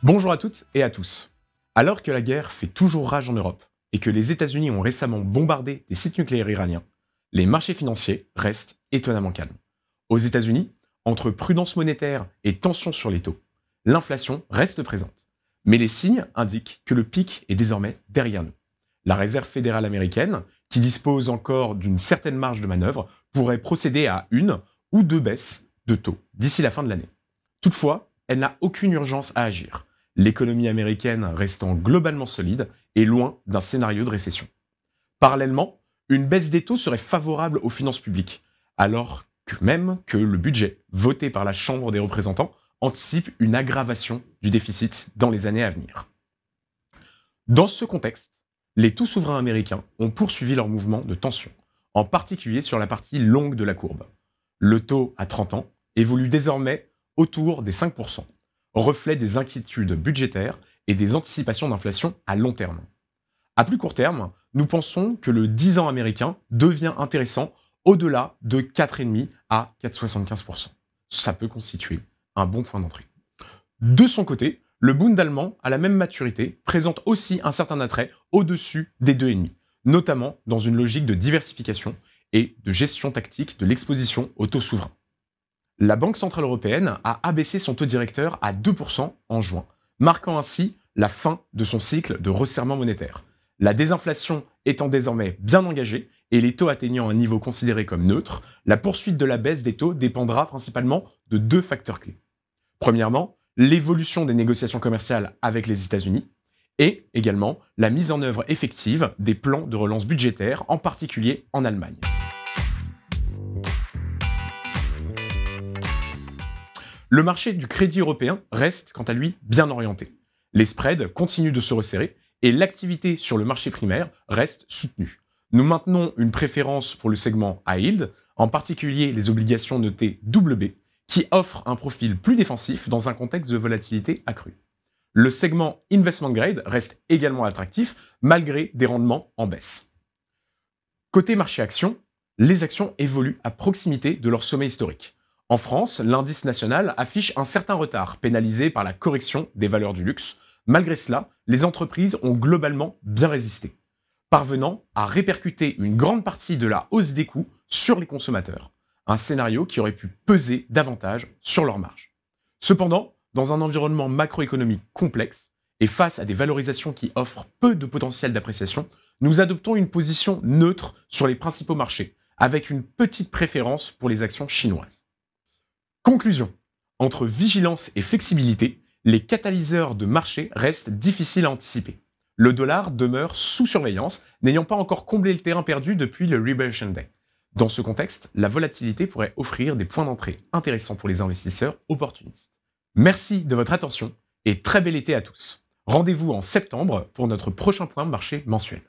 Bonjour à toutes et à tous. Alors que la guerre fait toujours rage en Europe et que les États-Unis ont récemment bombardé des sites nucléaires iraniens, les marchés financiers restent étonnamment calmes. Aux États-Unis, entre prudence monétaire et tension sur les taux, l'inflation reste présente. Mais les signes indiquent que le pic est désormais derrière nous. La Réserve fédérale américaine, qui dispose encore d'une certaine marge de manœuvre, pourrait procéder à une ou deux baisses de taux d'ici la fin de l'année. Toutefois, elle n'a aucune urgence à agir, l'économie américaine restant globalement solide et loin d'un scénario de récession. Parallèlement, une baisse des taux serait favorable aux finances publiques, alors même que le budget voté par la Chambre des représentants anticipe une aggravation du déficit dans les années à venir. Dans ce contexte, les taux souverains américains ont poursuivi leur mouvement de tension, en particulier sur la partie longue de la courbe. Le taux à 30 ans évolue désormais autour des 5%, reflet des inquiétudes budgétaires et des anticipations d'inflation à long terme. À plus court terme, nous pensons que le 10 ans américain devient intéressant au-delà de 4,5 à 4,75%. Ça peut constituer un bon point d'entrée. De son côté, le Bund allemand, à la même maturité, présente aussi un certain attrait au-dessus des 2,5, notamment dans une logique de diversification et de gestion tactique de l'exposition aux taux souverains. La Banque centrale européenne a abaissé son taux directeur à 2% en juin, marquant ainsi la fin de son cycle de resserrement monétaire. La désinflation étant désormais bien engagée et les taux atteignant un niveau considéré comme neutre, la poursuite de la baisse des taux dépendra principalement de deux facteurs clés. Premièrement, l'évolution des négociations commerciales avec les États-Unis et également la mise en œuvre effective des plans de relance budgétaire, en particulier en Allemagne. Le marché du crédit européen reste, quant à lui, bien orienté. Les spreads continuent de se resserrer et l'activité sur le marché primaire reste soutenue. Nous maintenons une préférence pour le segment high yield, en particulier les obligations notées BB, qui offrent un profil plus défensif dans un contexte de volatilité accrue. Le segment investment grade reste également attractif malgré des rendements en baisse. Côté marché actions, les actions évoluent à proximité de leur sommet historique. En France, l'indice national affiche un certain retard, pénalisé par la correction des valeurs du luxe. Malgré cela, les entreprises ont globalement bien résisté, parvenant à répercuter une grande partie de la hausse des coûts sur les consommateurs, un scénario qui aurait pu peser davantage sur leurs marges. Cependant, dans un environnement macroéconomique complexe et face à des valorisations qui offrent peu de potentiel d'appréciation, nous adoptons une position neutre sur les principaux marchés, avec une petite préférence pour les actions chinoises. Conclusion. Entre vigilance et flexibilité, les catalyseurs de marché restent difficiles à anticiper. Le dollar demeure sous surveillance, n'ayant pas encore comblé le terrain perdu depuis le Liberation Day. Dans ce contexte, la volatilité pourrait offrir des points d'entrée intéressants pour les investisseurs opportunistes. Merci de votre attention et très bel été à tous. Rendez-vous en septembre pour notre prochain point de marché mensuel.